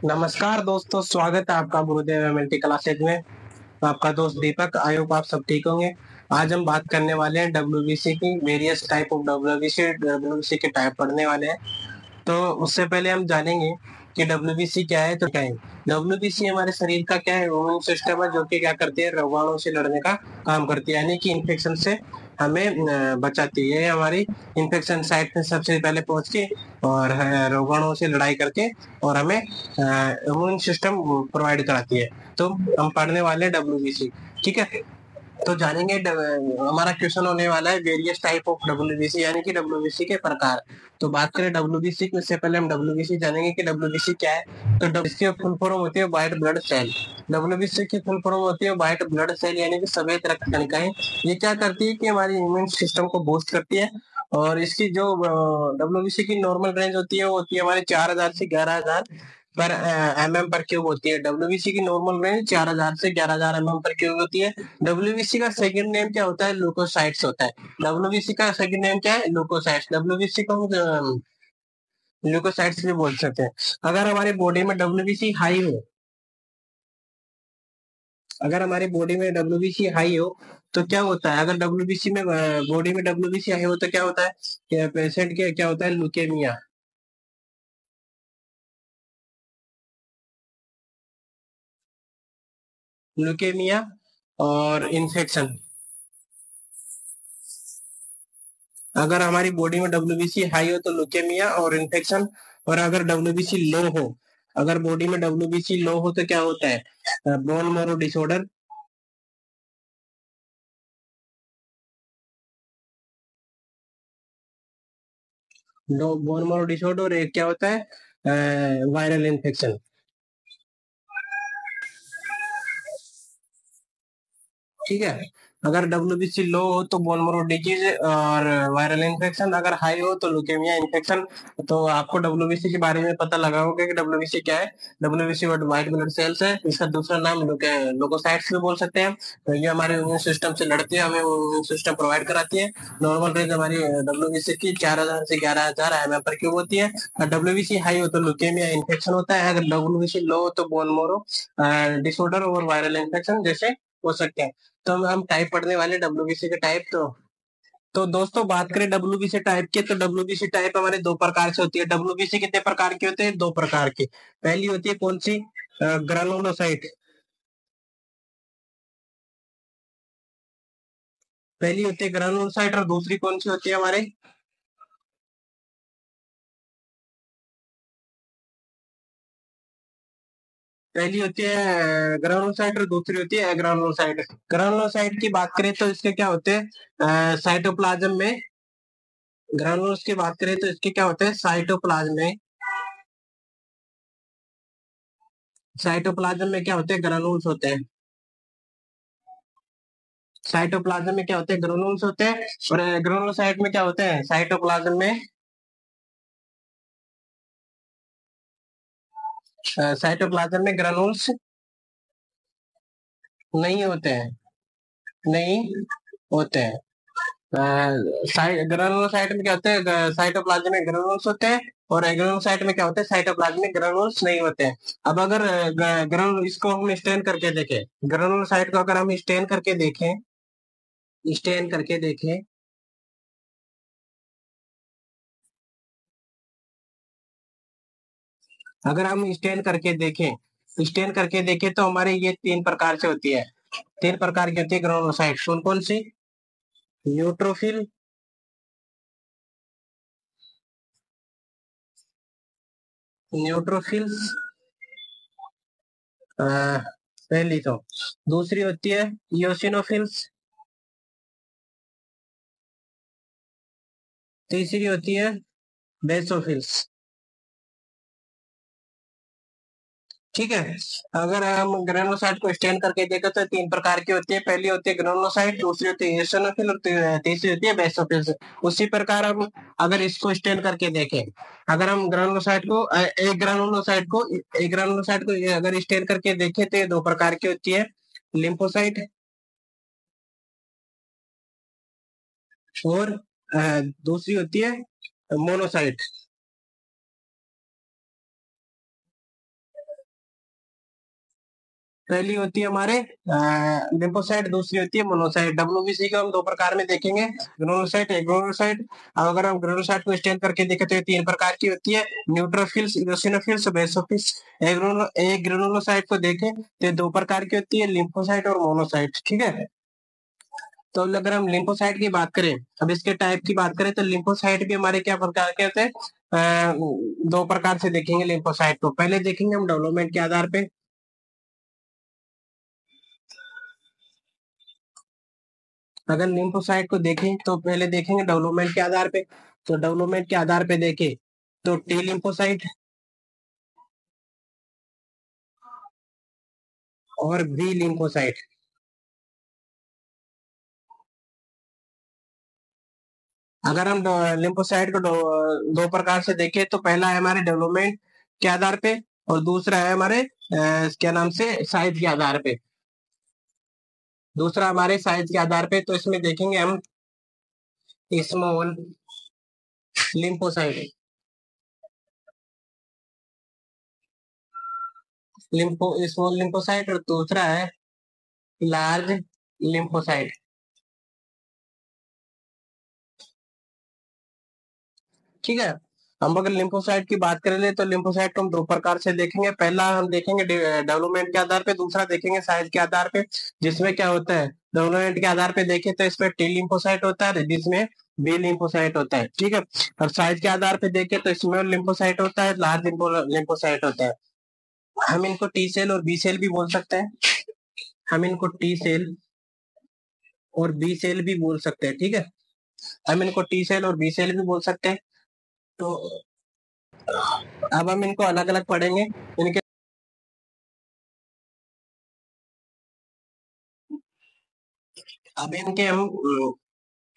नमस्कार दोस्तों, स्वागत है आपका गुरुदेव एमएलटी क्लासेज में। आपका दोस्त दीपक। आई होप आप सब ठीक होंगे। आज हम बात करने वाले हैं डब्ल्यूबीसी की, various type of WBC WBC के टाइप पढ़ने वाले हैं। तो उससे पहले हम जानेंगे कि डब्ल्यूबीसी क्या है। तो क्या है डब्ल्यूबीसी? हमारे शरीर का क्या है, इम्यून सिस्टम है, जो कि क्या करती है, रोगाणु से लड़ने का काम करती है, यानी कि इन्फेक्शन से हमें बचाती है। ये हमारी इन्फेक्शन साइट पे सबसे पहले पहुंच के और रोगाणुओं से लड़ाई करके और हमें इम्यून सिस्टम प्रोवाइड कराती है। तो हम पढ़ने वाले हैं डब्ल्यूबीसी। ठीक है, तो जानेंगे हमारा क्वेश्चन होने वाला है वेरियस टाइप ऑफ डब्ल्यूबीसी, यानी कि डब्ल्यूबीसी के प्रकार। तो बात करें डब्ल्यूबीसी की, उससे पहले हम डब्ल्यूबीसी जानेंगे कि डब्ल्यूबीसी क्या है। तो डब्ल्यूबीसी फुल फॉर्म होती है व्हाइट ब्लड सेल। डब्ल्यूबीसी की फुल फॉर्म होती है व्हाइट ब्लड सेल, यानी कि सफेद रक्त कणिकाएं। ये क्या करती है कि हमारी इम्यून सिस्टम को बूस्ट करती है। और इसकी जो डब्ल्यूबीसी की नॉर्मल रेंज होती है, वो होती है हमारे 4000 से 11000 पर mm पर क्यूब होती है। डब्ल्यूबीसी की नॉर्मल रेंज 4000 से 11000 mm पर क्यूब होती है। डब्ल्यूबीसी का सेकंड नेम क्या होता है? ल्यूकोसाइट्स होता है। डब्ल्यूबीसी का सेकंड नेम क्या है? ल्यूकोसाइट्स। डब्ल्यूबीसी को हम ल्यूकोसाइट्स भी बोल सकते हैं। अगर हमारी बॉडी में डब्ल्यूबीसी हाई हो, अगर हमारी बॉडी में डब्ल्यूबीसी हाई हो तो क्या होता है? अगर डब्ल्यूबीसी में बॉडी में डब्ल्यूबीसी हाई हो तो क्या होता है कि पेशेंट के क्या होता है? ल्यूकेमिया। ल्यूकेमिया और इन्फेक्शन। अगर हमारी बॉडी में डब्ल्यूबीसी हाई हो तो ल्यूकेमिया और इन्फेक्शन। और अगर डब्ल्यूबीसी लो हो, अगर बॉडी में डब्ल्यूबीसी लो हो तो क्या होता है? Bone marrow disorder. Bone marrow disorder, और एक क्या होता है? Viral infection. ठीक है, अगर डब्ल्यूबीसी लो हो तो बोन मैरो डिजीज और वायरल इन्फेक्शन, अगर हाई हो तो ल्यूकेमिया इन्फेक्शन। तो आपको डब्ल्यूबीसी के बारे में पता लगा होगा कि डब्ल्यूबीसी क्या है। डब्ल्यूबीसी व्हाइट ब्लड सेल्स है, इसका दूसरा नाम लोकोसाइट्स भी बोल सकते हैं। तो ये हमारे इम्यून सिस्टम से लड़ती है, हमें इम्यून सिस्टम प्रोवाइड कराती है। नॉर्मल रेंज हमारी डब्ल्यूबीसी की 4000 से 11000 mm पर क्यूब होती है। डब्ल्यूबीसी हाई हो तो ल्यूकेमिया इन्फेक्शन होता है। अगर डब्ल्यूबीसी लो हो तो बोन मैरो डिसऑर्डर और वायरल इन्फेक्शन जैसे हो सकते हैं। तो हम टाइप पढ़ने वाले डब्ल्यूबीसी के टाइप। तो दोस्तों, बात करें डब्ल्यूबीसी टाइप के, तो डब्ल्यूबीसी टाइप हमारे दो प्रकार से होती है। डब्ल्यूबीसी कितने प्रकार की होते हैं? दो प्रकार की। पहली होती है कौन सी? ग्रानुलोसाइट। पहली होती है ग्रानुलोसाइट, और दूसरी कौन सी होती है हमारे? पहली होती है ग्रानुलोसाइट और दूसरी होती है एग्रानुलोसाइट। ग्रानुलोसाइट की बात करें तो इसके क्या होते हैं? साइटोप्लाज्म में। ग्रानुलोस की बात करें तो इसके क्या होते हैं? साइटोप्लाज्म में। साइटोप्लाज्म में क्या होते हैं? ग्रानुल्स होते हैं। साइटोप्लाज्म में क्या होते हैं? ग्रेन्यूल्स होते हैं। और ग्रेन्युलोसाइट में क्या होते हैं? साइटोप्लाज्म में साइटोप्लाज्म में ग्रेन्यूल्स नहीं होते हैं। नहीं होते हैं। ग्रेन्युलोसाइट में क्या होते हैं? साइटोप्लाज्म में ग्रेन्यूल्स होते हैं। और ग्रेन्युलोसाइट में क्या होते हैं? साइटोप्लाज्म में ग्रेन्यूल्स नहीं होते हैं। अब अगर ग्रेन्यूल इसको हम स्टेन करके देखें, ग्रेन्युलोसाइट को अगर हम स्टेन करके देखें, अगर हम स्टेन करके देखें तो हमारे ये तीन प्रकार से होती है। तीन प्रकार की होती है ग्रेनुलोसाइट। कौन कौन सी? न्यूट्रोफिल, न्यूट्रोफिल्स पहली। तो दूसरी होती है इयोसिनोफिल्स। तीसरी होती है बेसोफिल्स। ठीक है, अगर हम ग्रेनुलोसाइट को स्टेन करके देखें तो तीन प्रकार की होती है। पहली होती है ग्रेनुलोसाइट, दूसरी होती है एसिनोफिल, और तीसरी होती है बेसोफिल। उसी प्रकार हम अगर इसको स्टेन करके देखें, अगर हम ग्रेनुलोसाइट को एक ग्रेनुलोसाइट को अगर स्टेन करके देखें तो ये दो प्रकार की होती है, लिम्फोसाइट और दूसरी होती है मोनोसाइट। पहली होती है हमारे लिम्फोसाइट, दूसरी होती है मोनोसाइट। डब्ल्यूबीसी को हम दो प्रकार में देखेंगे, ग्रेनुलोसाइट, एग्रेनुलोसाइट। अब अगर हम ग्रेनुलोसाइट को स्टैंड करके देखें तो ये तीन प्रकार की होती है, न्यूट्रोफिल्स, इओसिनोफिल्स, बेसोफिल्स। एग्रेनुलोसाइट को देखें तो ये दो प्रकार की होती है, लिम्फोसाइट और मोनोसाइट। ठीक है, तो अगर हम लिम्फोसाइट की बात करें, अब इसके टाइप की बात करें तो लिम्फोसाइट भी हमारे क्या प्रकार के होते हैं, दो प्रकार से देखेंगे लिम्फोसाइट को। पहले देखेंगे हम डेवलपमेंट के आधार पे। अगर लिम्फोसाइट को देखें तो पहले देखेंगे डेवलपमेंट के आधार पे। तो डेवलपमेंट के आधार पे देखें तो टी लिम्फोसाइट और बी लिम्फोसाइट। अगर हम लिम्फोसाइट को दो प्रकार से देखें तो पहला है हमारे डेवलपमेंट के आधार पे और दूसरा है हमारे क्या नाम से साइज के आधार पे। दूसरा हमारे साइज के आधार पे, तो इसमें देखेंगे हम स्मॉल लिम्फोसाइट, स्मॉल लिम्फोसाइट, और दूसरा है लार्ज लिम्फोसाइट। ठीक है, हम अगर लिम्फोसाइट की बात करें तो लिम्फोसाइट को हम दो प्रकार से देखेंगे। पहला हम देखेंगे डेवलपमेंट के आधार पे, दूसरा देखेंगे साइज के आधार पे। जिसमें क्या होता है, डेवलपमेंट के आधार पे देखें तो इसमें टी लिम्फोसाइट होता है, जिसमें बी लिम्फोसाइट होता है। ठीक है, और साइज के आधार पे देखें तो इसमें लिम्फोसाइट होता है, लार्ज लिम्फोसाइट होता है। हम इनको टी सेल और बी सेल भी बोल सकते हैं, हम इनको टी सेल और बी सेल भी बोल सकते हैं। ठीक है, हम इनको टी सेल और बी सेल भी बोल सकते हैं। तो अब हम इनको अलग अलग पढ़ेंगे। इनके अब इनके हम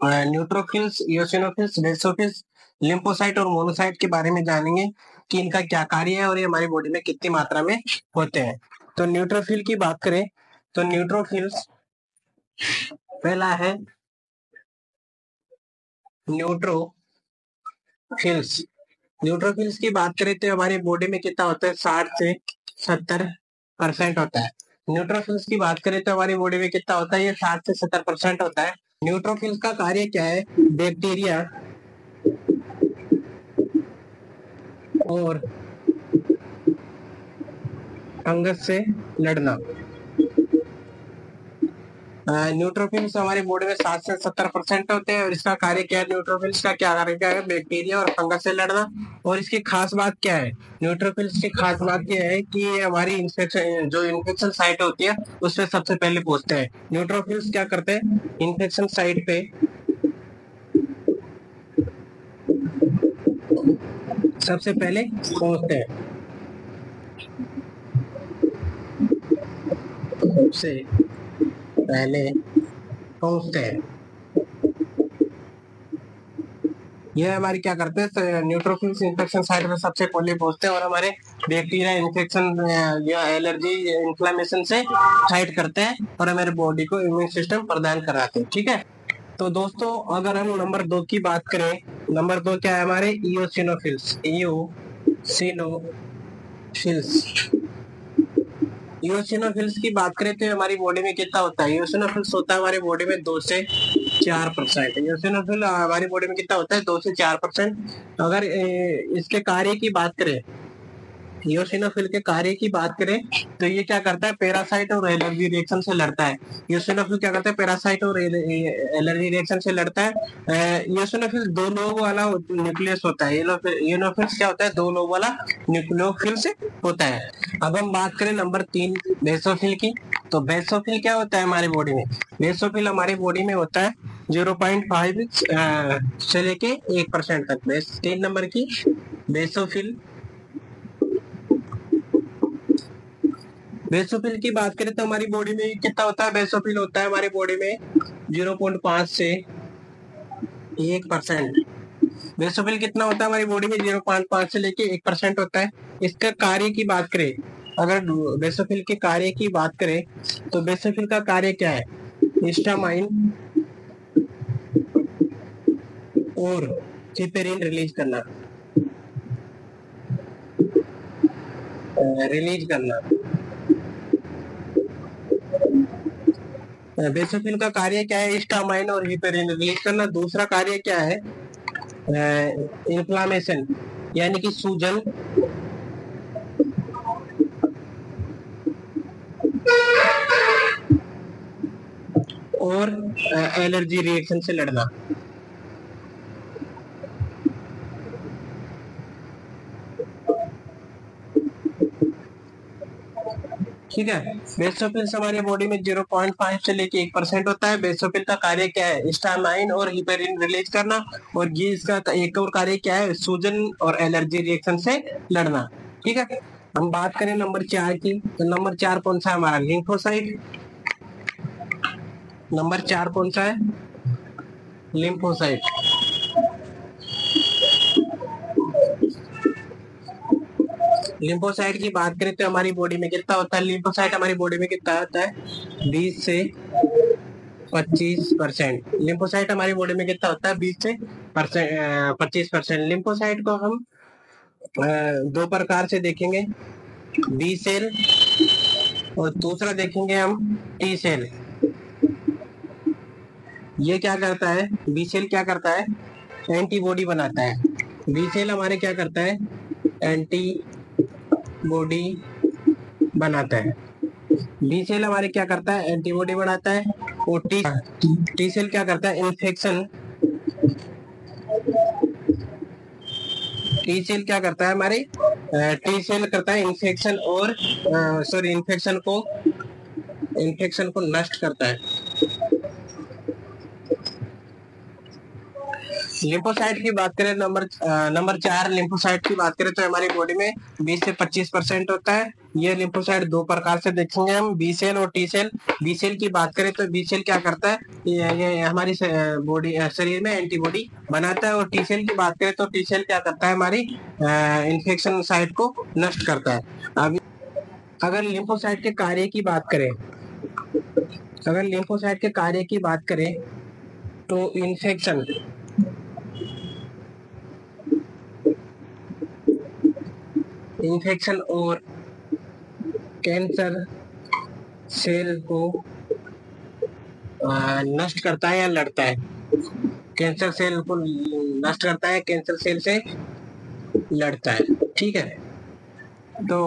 न्यूट्रोफिल्स, इओसिनोफिल्स, बेसोफिल्स, लिम्फोसाइट और मोनोसाइट के बारे में जानेंगे कि इनका क्या कार्य है और ये हमारी बॉडी में कितनी मात्रा में होते हैं। तो न्यूट्रोफिल की बात करें तो न्यूट्रोफिल्स पहला है न्यूट्रोफिल्स। न्यूट्रोफिल्स की बात करें तो हमारी बॉडी में कितना होता है, 60 से 70% होता है। न्यूट्रोफिल्स की बात करें तो हमारी बॉडी में कितना होता है, ये 60 से 70% होता है। न्यूट्रोफिल्स का कार्य क्या है, बैक्टीरिया और फंगस से लड़ना। न्यूट्रोफिल्स हमारी बॉडी में 60 से 70% होते हैं और इसका कार्य क्या है, न्यूट्रोफिल्स का क्या कार्य क्या है, बैक्टीरिया और फंगस से लड़ना। और इसकी खास बात क्या है, न्यूट्रोफिल्स की खास बात यह है कि ये हमारी इन्फेक्शन, जो इन्फेक्शन साइट होती है उस पर सबसे पहले पहुंचते हैं। न्यूट्रोफिल्स क्या करते हैं, इन्फेक्शन साइट पे सबसे पहले पहुंचते हैं, सबसे पहले पहुंचते हैं। ये हमारी क्या करते हैं, न्यूट्रोफिल्स इन्फेक्शन साइट में सबसे पहले पहुंचते हैं और हमारे बैक्टीरिया इन्फेक्शन या एलर्जी इन्फ्लेमेशन से फाइट करते हैं और हमारे बॉडी को इम्यून सिस्टम प्रदान कराते हैं। ठीक है, तो दोस्तों अगर हम नंबर 2 की बात करें, नंबर 2 क्या है हमारे, इओसिनोफिल्स। इओसिनोफिल्स, इओसिनोफिल्स की बात करें तो हमारी बॉडी में कितना होता है, इओसिनोफिल्स होता है हमारी बॉडी में 2 से 4%। इओसिनोफिल हमारी बॉडी में कितना होता है, 2 से 4%। अगर इसके कार्य की बात करें, इओसिनोफिल के कार्य की बात करें तो ये क्या करता है, पैरासाइट और एलर्जी रिएक्शन से लड़ता है। इओसिनोफिल क्या करता है, पैरासाइट और एलर्जी रिएक्शन से लड़ता है। इओसिनोफिल 2 लोब वाला न्यूक्लियस होता है, इओसिनोफिल्स क्या होता है, 2 लोब वाला न्यूक्लियोफिल्स होता है। अब हम बात करें नंबर 3 बेसोफिल की, तो बेसोफिल क्या होता है हमारी बॉडी में, बेसोफिल हमारी बॉडी में होता है 0.5 से लेके 1% तक। 3 नंबर की बेसोफिल, बेसोफिल की बात करें तो हमारी बॉडी में कितना होता है, बेसोफिल होता है हमारी बॉडी में 0.5 से 1%। बेसोफिल कितना होता है हमारी बॉडी में, 0.5 से लेके 1% होता है। इसका कार्य की बात करें, अगर बेसोफिल के कार्य की बात करें तो बेसोफिल का कार्य क्या है, हिस्टामाइन और चिपेरिन रिलीज करना, रिलीज करना। बेसोफिल का कार्य क्या है? हिस्टामाइन और हिपेरिन रिलीज करना। दूसरा कार्य क्या है? इन्फ्लामेशन यानी कि सूजन और एलर्जी रिएक्शन से लड़ना। ठीक है। बेसोफिल हमारी बॉडी में 0.5 से लेके 1% होता है। बेसोफिल का कार्य क्या है? हिस्टामाइन और हिपेरिन रिलीज करना। और ये इसका एक और कार्य क्या है? सूजन और एलर्जी रिएक्शन से लड़ना। ठीक है। हम बात करें नंबर 4 की, तो नंबर 4 कौन सा है हमारा? लिम्फोसाइट। नंबर 4 कौन सा है? लिम्फोसाइट। लिम्फोसाइट की बात करें तो हमारी बॉडी में कितना होता है? लिम्फोसाइट हमारी बॉडी में कितना होता है? 20 से 25%। लिम्फोसाइट हमारी बॉडी में कितना होता है? 20 से 25%। लिम्फोसाइट को हम दो प्रकार से देखेंगे, बी सेल और दूसरा देखेंगे हम टी सेल। ये क्या करता है? बी सेल क्या करता है? एंटीबॉडी बनाता है। बी सेल हमारे क्या करता है? एंटीबॉडी बनाता है। बी सेल हमारे क्या करता है? एंटीबॉडी बनाता है। और टी सेल क्या करता है? इन्फेक्शन। टी सेल क्या करता है हमारे? टी सेल करता है इन्फेक्शन और सॉरी इन्फेक्शन को नष्ट करता है। लिम्फोसाइट की बात करें, नंबर 4 लिम्फोसाइट की बात करें तो हमारी बॉडी में 20 से 25% होता है। ये लिम्फोसाइट दो प्रकार से देखेंगे हम, बी सेल और टी सेल। बी सेल की बात करें तो बी सेल क्या करता है? ये हमारी बॉडी शरीर में एंटीबॉडी बनाता है। और टी सेल की बात करें तो टी सेल क्या करता है? हमारी इन्फेक्शन साइट को नष्ट करता है। अब अगर लिम्फोसाइट के कार्य की बात करें, अगर लिम्फोसाइट के कार्य की बात करें तो इन्फेक्शन और कैंसर सेल को नष्ट करता है या लड़ता है? कैंसर सेल को नष्ट करता है, कैंसर सेल से लड़ता है। ठीक है। तो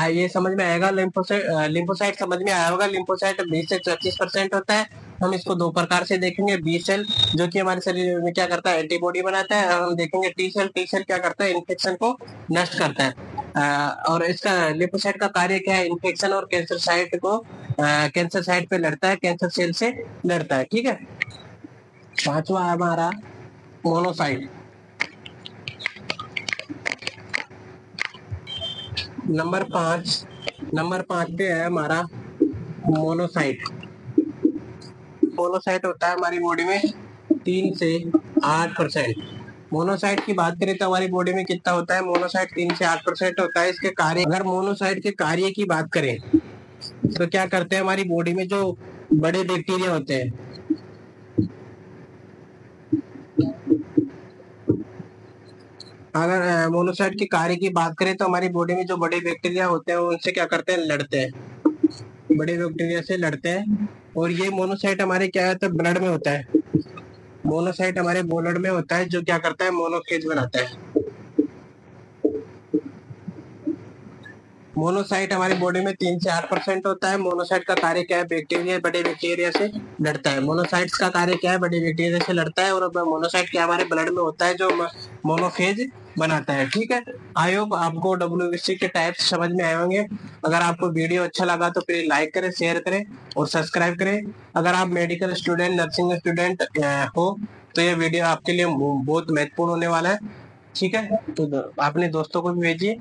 ये समझ में आएगा। लिम्फोसाइट समझ में आया होगा। लिम्फोसाइट 20 से 25% होता है। हम इसको दो प्रकार से देखेंगे, बी सेल जो कि हमारे शरीर में क्या करता है? एंटीबॉडी बनाता है। और हम देखेंगे टी सेल। टी सेल क्या करता है? इन्फेक्शन को नष्ट करता है। और इसका लिम्फोसाइट का कार्य क्या है? इन्फेक्शन और कैंसर साइट पे लड़ता है, कैंसर सेल से लड़ता है। ठीक है। पांचवा हमारा मोनोसाइट। नंबर 5 पे है हमारा मोनोसाइट। मोनोसाइट होता है हमारी बॉडी में 3 से 8%। मोनोसाइट की बात करें तो हमारी बॉडी में कितना होता है? मोनोसाइट 3 से 8% होता है। इसके कार्य, अगर मोनोसाइट के कार्य की बात करें तो क्या करते हैं? हमारी बॉडी में जो बड़े बैक्टीरिया होते हैं, अगर मोनोसाइट के कार्य की बात करें तो हमारी बॉडी में जो बड़े बैक्टीरिया होते हैं उनसे क्या करते हैं? लड़ते हैं। बड़े बैक्टीरिया से लड़ते हैं। और ये मोनोसाइट हमारे क्या होता है? ब्लड में होता है। मोनोसाइट हमारे ब्लड में होता है, जो क्या करता है? मोनोफेज बनाता है। मोनोसाइट हमारी बॉडी में 3 से 8% होता है। मोनोसाइट का कार्य क्या है? बैक्टीरिया, बड़े बैक्टीरिया से लड़ता है। मोनोसाइट्स का कार्य क्या है? बड़े बैक्टीरिया से लड़ता है। और मोनोसाइट क्या हमारे ब्लड में होता है, जो मोनोफेज बनाता है। ठीक है। आई होप आपको डब्ल्यूबीसी के टाइप्स समझ में आए होंगे। अगर आपको वीडियो अच्छा लगा तो प्लीज लाइक करें, शेयर करें और सब्सक्राइब करें। अगर आप मेडिकल स्टूडेंट, नर्सिंग स्टूडेंट हो तो ये वीडियो आपके लिए बहुत महत्वपूर्ण होने वाला है। ठीक है। तो अपने दोस्तों को भी भेजिए।